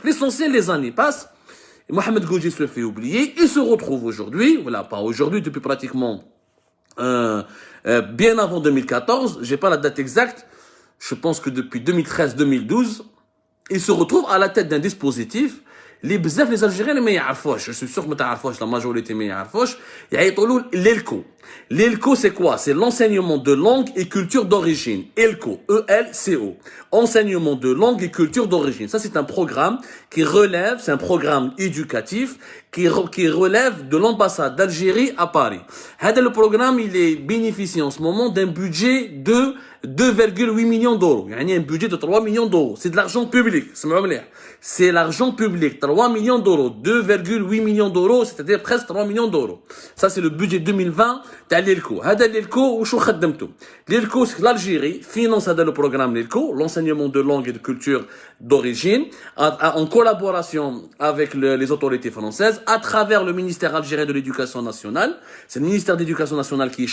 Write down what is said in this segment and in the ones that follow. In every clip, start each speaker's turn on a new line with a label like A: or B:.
A: L'essentiel, les années passent, et Mohamed Gouji se fait oublier, il se retrouve aujourd'hui, voilà, pas aujourd'hui, depuis pratiquement bien avant 2014, j'ai pas la date exacte, je pense que depuis 2013-2012, il se retrouve à la tête d'un dispositif les bzaf les Algériens ما يعرفوش, je suis sûr que ما تعرفوش, la majorité ما يعرفوش, يعيطوا l'ELCO. L'ELCO c'est quoi? C'est l'enseignement de langue et culture d'origine. ELCO, E-L-C-O. Enseignement de langue et culture d'origine. Ça c'est un programme qui relève, c'est un programme éducatif qui relève de l'ambassade d'Algérie à Paris. Le programme il est bénéficié en ce moment d'un budget de 2,8 millions d'euros. Il y a un budget de 3 millions d'euros. C'est de l'argent public. C'est l'argent public. 3 millions d'euros. 2,8 millions d'euros, c'est-à-dire presque 3 millions d'euros. Ça, c'est le budget 2020 de l'ELCO. l'ELCO, l'ELCO, c'est l'Algérie finance le programme l'ELCO, l'enseignement de langue et de culture d'origine, en collaboration avec les autorités françaises, à travers le ministère algérien de l'Éducation nationale. C'est le ministère de l'Éducation nationale qui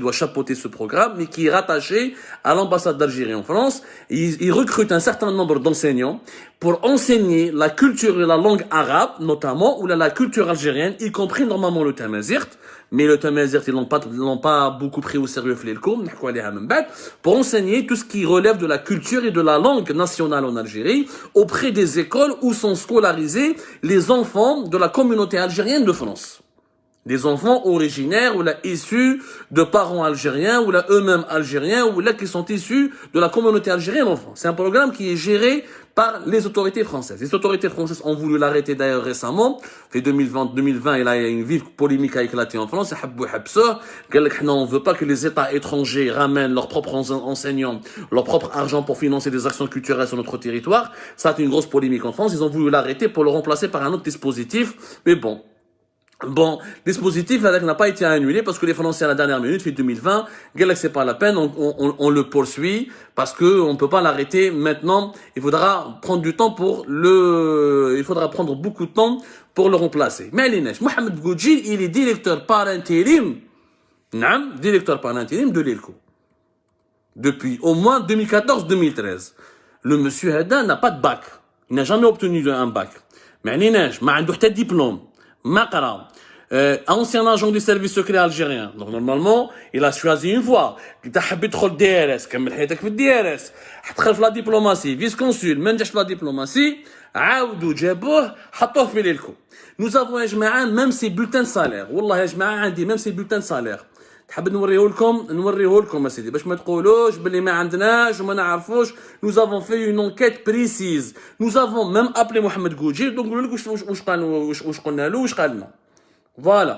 A: doit chapeauter ce programme, mais qui est rattaché à l'ambassade d'Algérie en France. Il recrute un certain nombre d'enseignants pour enseigner la culture et la langue arabe, notamment, ou la culture algérienne, y compris normalement le tamazirt. Mais le tamazirt, ils l'ont pas beaucoup pris au sérieux, pour enseigner tout ce qui relève de la culture et de la langue nationale en Algérie, auprès des écoles où sont scolarisés les enfants de la communauté algérienne de France. Des enfants originaires ou là issus de parents algériens ou là eux-mêmes algériens ou là qui sont issus de la communauté algérienne en France. C'est un programme qui est géré par les autorités françaises. Les autorités françaises ont voulu l'arrêter d'ailleurs récemment. En 2020, il a une vive polémique à éclater en France. On ne veut pas que les États étrangers ramènent leurs propres enseignants, leur propre argent pour financer des actions culturelles sur notre territoire. Ça a été une grosse polémique en France. Ils ont voulu l'arrêter pour le remplacer par un autre dispositif. Mais bon, dispositif n'a pas été annulé parce que les Français à la dernière minute, fait 2020, c'est pas la peine, on le poursuit parce que on peut pas l'arrêter maintenant. Il faudra prendre du temps il faudra prendre beaucoup de temps pour le remplacer. Mais Mohamed Gouji, il est directeur par intérim, directeur par intérim de l'ELCO. Depuis au moins 2014-2013. Le monsieur Hada n'a pas de bac. Il n'a jamais obtenu un bac. Mais il n'a pas de diplôme. Makara, ancien agent du service secret algérien. Donc normalement, il a choisi une voie. Il a habité le DRS, كمل حياتك في الDRS. حتدخل في la diplomatie, vice-consul, ما نجحش في la diplomatie, عاودوا جابوه حطوه في l'ELCO. Nous avons يا جماعة même ses bulletins de salaire. والله يا جماعة عندي même ses bulletins de salaire. تحب نوريه لكم يا سيدي باش ما تقولوش باللي ما عندناش وما نعرفوش. Nous avons fait une enquête précise. Nous avons même appelé Mohamed Gouji donc نقول لك واش قلنا له واش قال لنا. Voilà.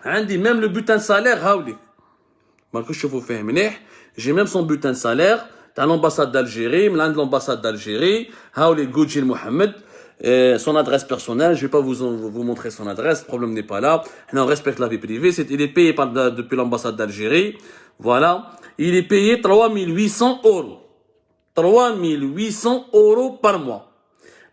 A: عندي même le bulletin de salaire هاولي. ما كنتش تشوفوا فيه مليح. J'ai même son bulletin de salaire تاع l'ambassade d'Algérie, من عند l'ambassade d'Algérie. هاولي Gouji Mohamed. Son adresse personnelle, je vais pas vous montrer son adresse, le problème n'est pas là. On respecte la vie privée. Il est payé depuis l'ambassade d'Algérie. Voilà. Il est payé 3800 euros. 3800 euros par mois.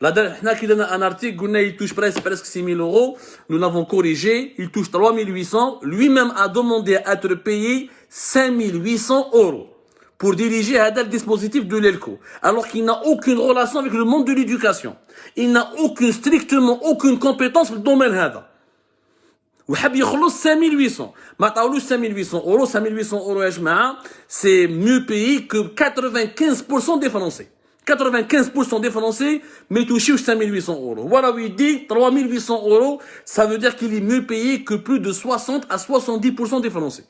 A: Là, on a un article, il touche presque 6000 euros. Nous l'avons corrigé. Il touche 3800. Lui-même a demandé à être payé 5800 euros pour diriger le dispositif de l'ELCO, alors qu'il n'a aucune relation avec le monde de l'éducation. Il n'a strictement aucune compétence dans le domaine هذا. وحاب يخلص 5800. ما تعاولوش 5800 euros. 5800 euros يا جماعة, c'est mieux payé que 95% des Français. 95% des Français mais touchent 5800 euros. Voilà où il dit 3800 euros, ça veut dire qu'il est mieux payé que plus de 60 à 70% des Français.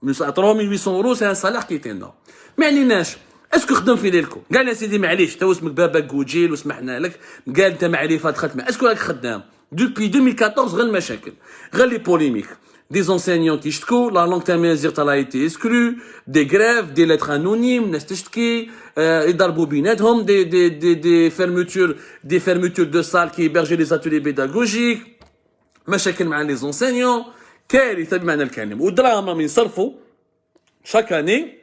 A: Mais 3800 euros, c'est un salaire qui est énorme. ما عليناش اسكو خدم في ليلكو قال لي سيدي معليش تا اسمك بابا جوجيل وسمحنا لك قال انت معرفه خدمه اسكو راك خدام depuis 2014 غير المشاكل غير لي بوليميك des enseignants qui يشتكوا la langue tamazight a été exclue des grèves des lettres anonymes ناس تشتكي يضربوا بيناتهم des fermetures de salles qui hébergeaient les ateliers pédagogiques مشاكل مع les enseignants كارثه بمعنى الكلمه ودراهم من يصرفوا chaque année.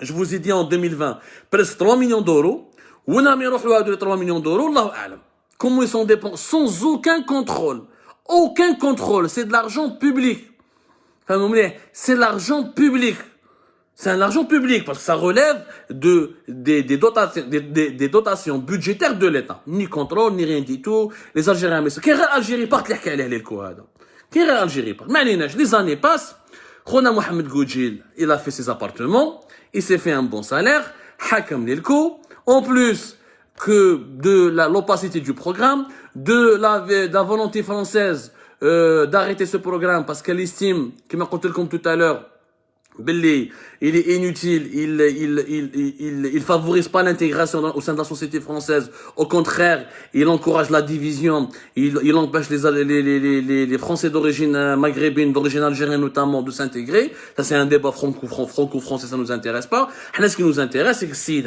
A: Je vous ai dit en 2020, presque 3 millions d'euros. Où on a mis 3 millions d'euros, Allahu a'lam. Comment ils sont dépensés sans aucun contrôle. Aucun contrôle. C'est de l'argent public. C'est de l'argent public. C'est un argent public parce que ça relève des dotations budgétaires de l'État. Ni contrôle, ni rien du tout. Les Algériens, mais qui est Algérie part les calais les coups. Qui est Algérie part. Mais les années passent. Khona Mohamed Goudjil, il a fait ses appartements. Il s'est fait un bon salaire. Hakam l'Elko. En plus que de l'opacité du programme, de la volonté française d'arrêter ce programme parce qu'elle estime, qui m'a compté comme tout à l'heure, Belli, il est inutile, il favorise pas l'intégration au sein de la société française. Au contraire, il encourage la division, il empêche les Français d'origine maghrébine, d'origine algérienne notamment, de s'intégrer. Ça, c'est un débat franco-français, ça nous intéresse pas. Ce qui nous intéresse, c'est que si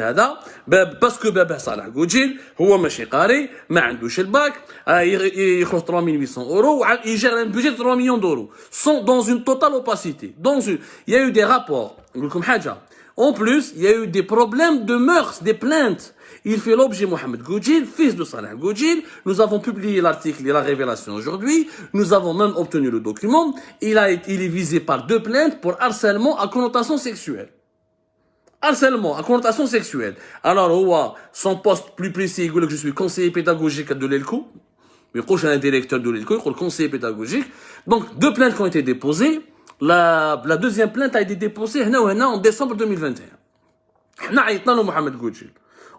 A: parce que Baba Salah Goudjil, هو ماشي قاري, ما عندوش الباك, يخرج 3800 euros, il gère un budget de 3 millions d'euros. Sont dans une totale opacité. Il y a eu des rapports. En plus, il y a eu des problèmes de mœurs, des plaintes. Il fait l'objet Mohamed Goudjil, fils de Salah Goudjil. Nous avons publié l'article et la révélation aujourd'hui. Nous avons même obtenu le document. Il est visé par 2 plaintes pour harcèlement à connotation sexuelle. Harcèlement à connotation sexuelle. Alors, son poste plus précis, il dit que je suis conseiller pédagogique de l'ELCO. Mais je suis un directeur de l'ELCO, je suis conseiller pédagogique. Donc, 2 plaintes qui ont été déposées. La deuxième plainte a été déposée en décembre 2021.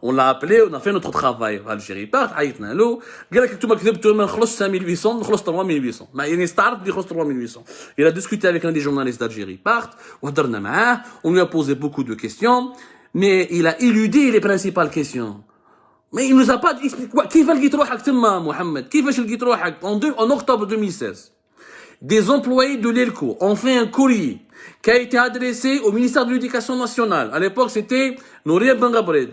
A: On l'a appelé, on a fait notre travail à Algérie Part, عيطنا له قال لك انتم كذبتوا ما نخلص 5800 نخلص 3800 ما يعني استعرض دي 3800. Il a discuté avec un des journalistes d'Algérie Part وهضرنا معاه, on lui a posé beaucoup de questions mais il a éludé les principales questions. Mais il nous a pas expliqué كيف لقيت روحك تما محمد, كيفاش لقيت روحك en octobre 2016. Des employés de l'ELCO ont fait un courrier qui a été adressé au ministère de l'Éducation nationale. À l'époque, c'était Nouria Ben Gabret.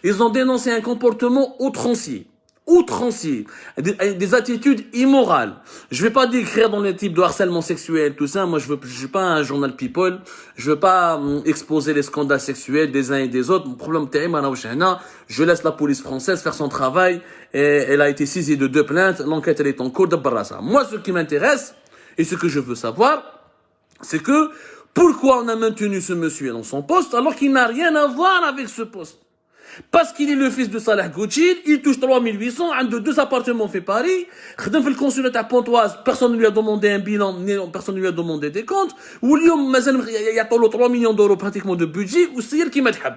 A: Ils ont dénoncé un comportement outrancier. Des attitudes immorales. Je vais pas décrire dans les types de harcèlement sexuel, tout ça. Moi, je suis pas un journal people. Je veux pas exposer les scandales sexuels des uns et des autres. Mon problème, je laisse la police française faire son travail. Et elle a été saisie de 2 plaintes. L'enquête, elle est en cours de Barassa. Moi, ce qui m'intéresse, et ce que je veux savoir, c'est que, pourquoi on a maintenu ce monsieur dans son poste, alors qu'il n'a rien à voir avec ce poste? Parce qu'il est le fils de Salah Goudjil, il touche 3800, a 2 appartements fait Paris, خدم في الconsulat à Pontoise, personne ne lui a demandé un bilan, personne ne lui a demandé des comptes, واليوم مازال يعطوا له 3 millions d'euros pratiquement de budget, والسير كيما تحب.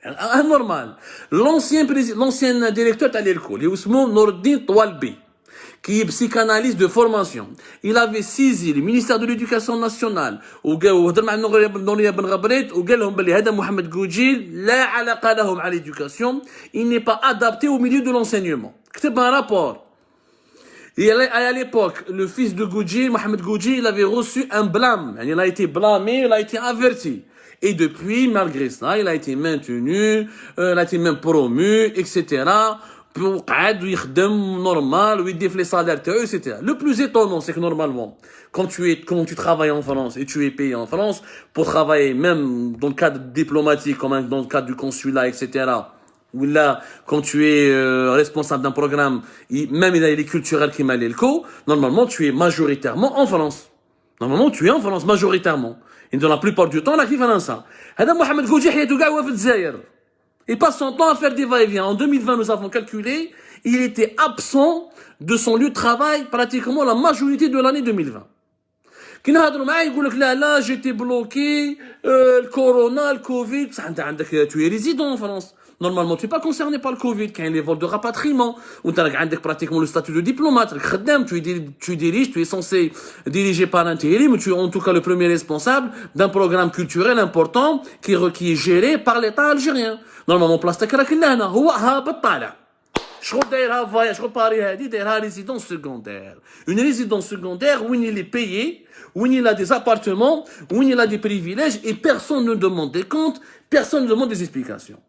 A: Anormal. L'ancien directeur de l'ELCO, il s'appelle Nourdin Toualbi, qui est psychanalyste de formation. Il avait saisi le ministère de l'Éducation nationale وهضر مع نوريا بن غبريت وقال لهم بلي هذا محمد Goudjil لا علاقة له مع l'éducation, il n'est pas adapté au milieu de l'enseignement. كتب un rapport. Et à l'époque, le fils de Goudjil, Mohamed Goudjil, il avait reçu un blâme. Il a été blâmé, il a été averti. Et depuis, malgré ça, il a été maintenu, il a été même promu, etc. Pour قعد ويخدم normal, ويدير les salaires, etc. Le plus étonnant, c'est que normalement, quand tu travailles en France et tu es payé en France, pour travailler même dans le cadre diplomatique, comme dans le cadre du consulat, etc., ou là, quand tu es responsable d'un programme, même il y a les culturels qui mêlent l'ELCO, normalement, tu es majoritairement en France. Normalement, tu es en France majoritairement. Et dans la plupart du temps, là, qui fait ça? هذا محمد Goudjil حياته كاع هو في الجزائر. Il passe son temps à faire des va-et-vient. En 2020, nous avons calculé, il était absent de son lieu de travail pratiquement la majorité de l'année 2020. كي نهضروا معاه يقول لك لا j'étais bloqué, le corona, le Covid, tu es résident en France. Normalement, tu n'es pas concerné par le Covid, quand il y a les vols de rapatriement, où tu as pratiquement le statut de diplomate, tu diriges, tu es censé diriger par intérim, tu es en tout cas le premier responsable d'un programme culturel important qui est géré par l'État algérien. Normalement, plastique هنا هو هابط طالع. شغل دايرها فايا شغل باري هادي دايرها résidence secondaire. Une résidence secondaire où il est payé, où il a des appartements, où il a des privilèges et personne ne demande des comptes, personne ne demande des explications.